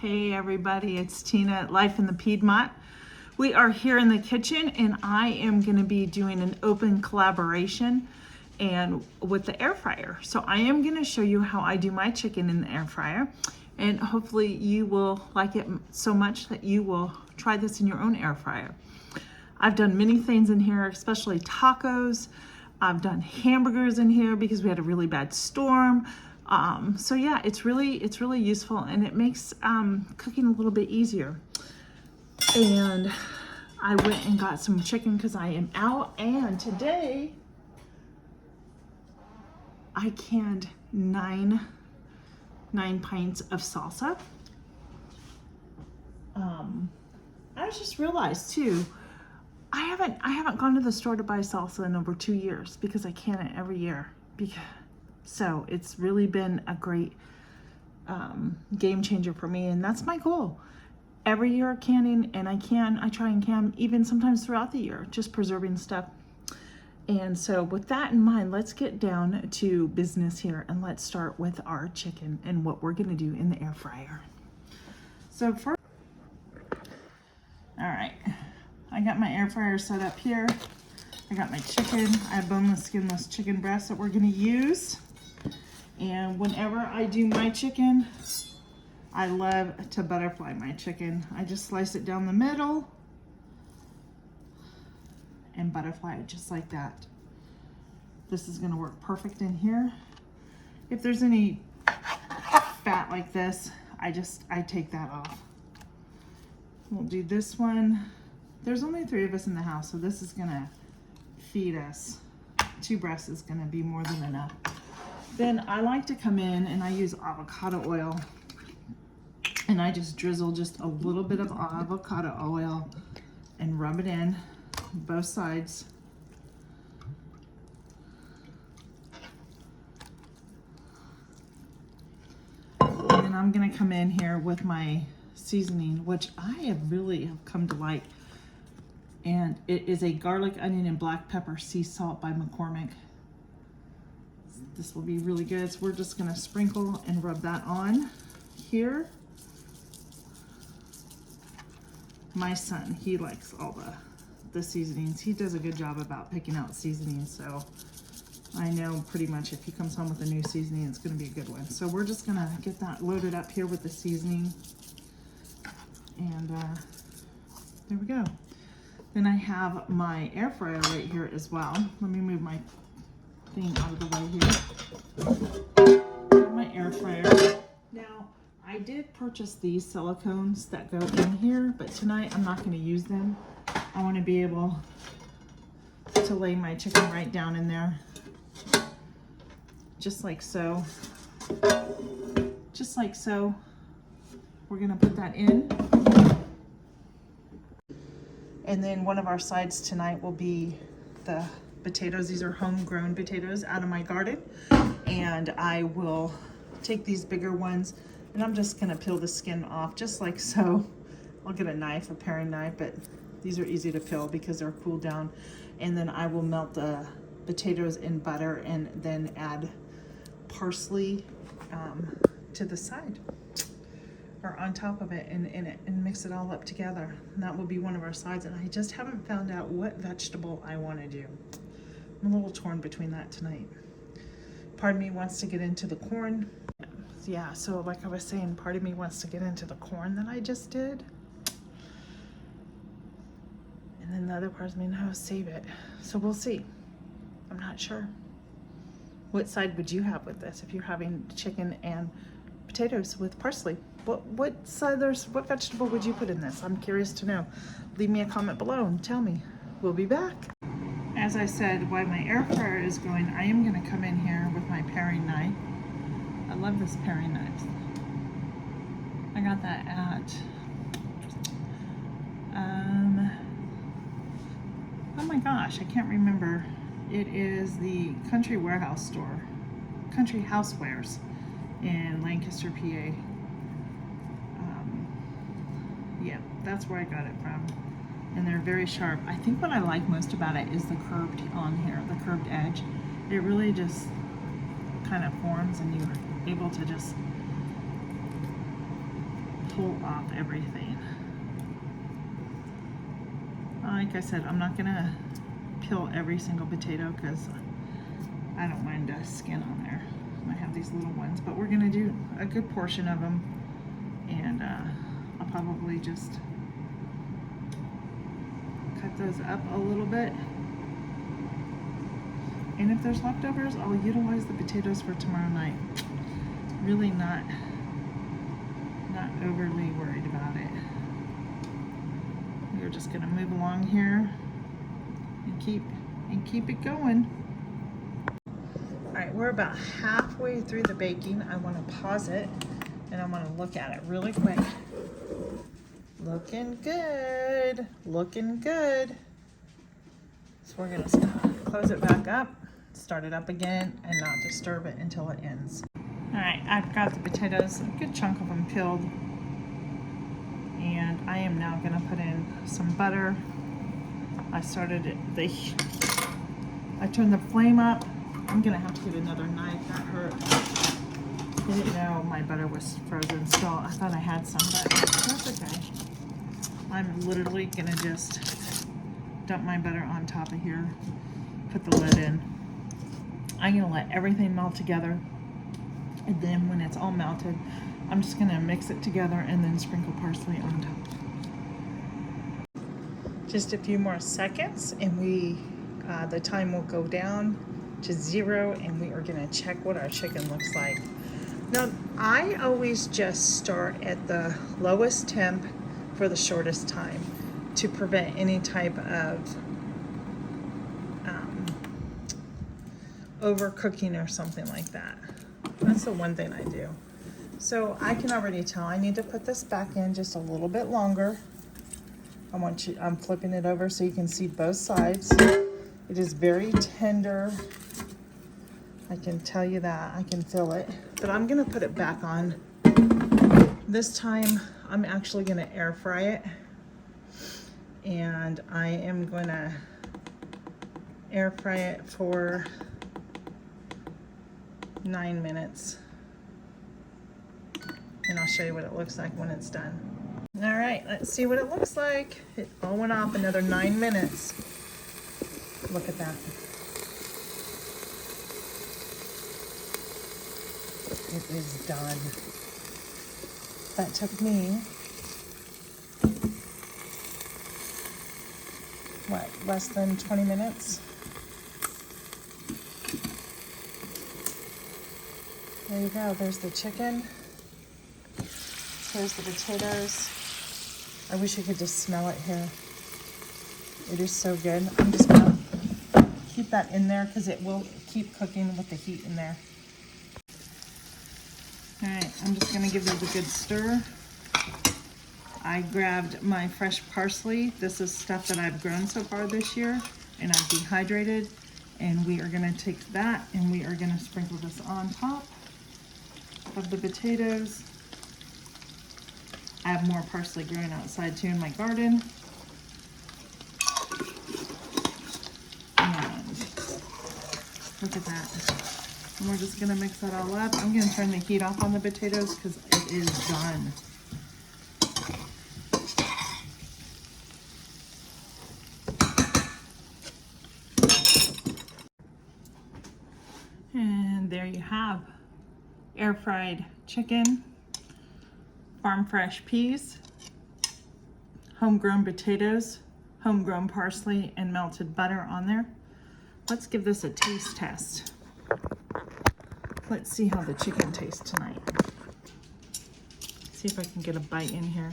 Hey everybody, it's Tina at Life in the Piedmont. We are here in the kitchen and I am going to be doing an open collaboration and with the air fryer. So I am going to show you how I do my chicken in the air fryer, and hopefully you will like it so much that you will try this in your own air fryer. I've done many things in here, especially tacos. I've done hamburgers in here because we had a really bad storm. So yeah, it's really useful, and it makes cooking a little bit easier. And I went and got some chicken because I am out, and today I canned nine pints of salsa. I just realized too, I haven't gone to the store to buy salsa in over 2 years because I can it every year. So it's really been a great game changer for me, and that's my goal. Every year canning, and I try and can even sometimes throughout the year, just preserving stuff. And so with that in mind, let's get down to business here, and let's start with our chicken and what we're gonna do in the air fryer. So first, all right, I got my air fryer set up here. I got my chicken. I have boneless, skinless chicken breasts that we're gonna use. And whenever I do my chicken, I love to butterfly my chicken. I just slice it down the middle and butterfly it just like that. This is gonna work perfect in here. If there's any fat like this, I take that off. We'll do this one. There's only 3 of us in the house, so this is gonna feed us. 2 breasts is gonna be more than enough. Then I like to come in and I use avocado oil, and I just drizzle just a little bit of avocado oil and rub it in both sides. And then I'm gonna come in here with my seasoning, which I have really come to like, and it is a garlic, onion, and black pepper sea salt by McCormick. This will be really good. So we're just gonna sprinkle and rub that on here. My son, he likes all the seasonings. He does a good job about picking out seasonings, so I know pretty much if he comes home with a new seasoning, it's gonna be a good one. So we're just gonna get that loaded up here with the seasoning, and there we go. Then I have my air fryer right here as well. Let me move my thing out of the way here. My air fryer. Now, I did purchase these silicones that go in here, but tonight I'm not going to use them. I want to be able to lay my chicken right down in there, just like so. Just like so. We're going to put that in. And then one of our sides tonight will be the potatoes. These are homegrown potatoes out of my garden, and I will take these bigger ones and I'm just gonna peel the skin off just like so. I'll get a knife, a paring knife, but these are easy to peel because they're cooled down. And then I will melt the potatoes in butter and then add parsley to the side, or on top of it, and mix it all up together. And that will be one of our sides, and I just haven't found out what vegetable I want to do. I'm a little torn between that tonight. Part of me wants to get into the corn. Yeah, so like I was saying, part of me wants to get into the corn that I just did. And then the other part of me, no, save it. So we'll see. I'm not sure. What side would you have with this if you're having chicken and potatoes with parsley? What vegetable would you put in this? I'm curious to know. Leave me a comment below and tell me. We'll be back. As I said, while my air fryer is going, I am going to come in here with my paring knife. I love this paring knife. I got that at oh my gosh, I can't remember. It is the Country Warehouse store, Country Housewares in Lancaster, PA. Yeah, that's where I got it from. And they're very sharp. I think what I like most about it is the curved on here, the curved edge. It really just kind of forms, and you're able to just pull off everything. Like I said, I'm not gonna peel every single potato because I don't mind the skin on there. I have these little ones, but we're gonna do a good portion of them, and I'll probably just cut those up a little bit. And if there's leftovers, I'll utilize the potatoes for tomorrow night. Really not overly worried about it. We're just gonna move along here and keep it going. All right, we're about halfway through the baking. I wanna pause it and I wanna look at it really quick. Looking good, looking good. So we're gonna close it back up, start it up again, and not disturb it until it ends. All right, I've got the potatoes, a good chunk of them peeled. And I am now gonna put in some butter. I started it, I turned the flame up. I'm gonna have to get another knife, that hurt. I didn't know my butter was frozen still. I thought I had some, but that's okay. I'm literally gonna just dump my butter on top of here, put the lid in. I'm gonna let everything melt together. And then when it's all melted, I'm just gonna mix it together and then sprinkle parsley on top. Just a few more seconds and the time will go down to 0 and we are gonna check what our chicken looks like. Now, I always just start at the lowest temp for the shortest time to prevent any type of overcooking or something like that. That's the one thing I do. So I can already tell I need to put this back in just a little bit longer. I'm flipping it over so you can see both sides. It is very tender. I can tell you that, I can feel it. But I'm gonna put it back on. This time I'm actually gonna air fry it. And I am gonna air fry it for 9 minutes. And I'll show you what it looks like when it's done. All right, let's see what it looks like. It all went off another 9 minutes. Look at that. It is done. That took me, what, less than 20 minutes? There you go, there's the chicken. Here's the potatoes. I wish you could just smell it here. It is so good. I'm just gonna keep that in there because it will keep cooking with the heat in there. All right, I'm just gonna give those a good stir. I grabbed my fresh parsley. This is stuff that I've grown so far this year and I've dehydrated. And we are gonna take that and we are gonna sprinkle this on top of the potatoes. I have more parsley growing outside too in my garden. And look at that. And we're just gonna mix that all up. I'm gonna turn the heat off on the potatoes because it is done. And there you have air fried chicken, farm fresh peas, homegrown potatoes, homegrown parsley, and melted butter on there. Let's give this a taste test. Let's see how the chicken tastes tonight. See if I can get a bite in here.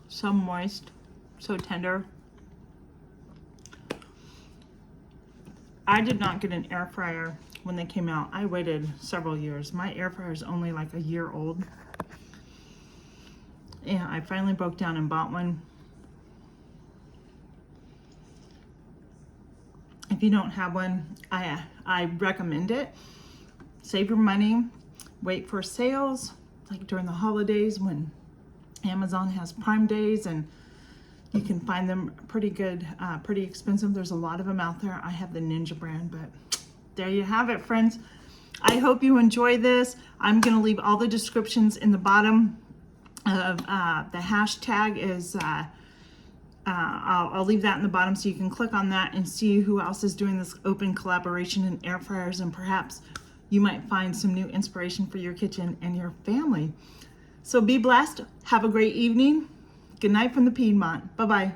So moist, so tender. I did not get an air fryer when they came out. I waited several years. My air fryer is only like a year old. And I finally broke down and bought one. If you don't have one, I recommend it. Save your money, wait for sales, like during the holidays when Amazon has Prime Days and You can find them pretty good, pretty expensive. There's a lot of them out there. I have the Ninja brand, but there you have it, friends. I hope you enjoy this. I'm gonna leave all the descriptions in the bottom of the hashtag is, I'll leave that in the bottom so you can click on that and see who else is doing this open collaboration in air fryers, and perhaps you might find some new inspiration for your kitchen and your family. So be blessed. Have a great evening. Good night from the Piedmont. Bye-bye.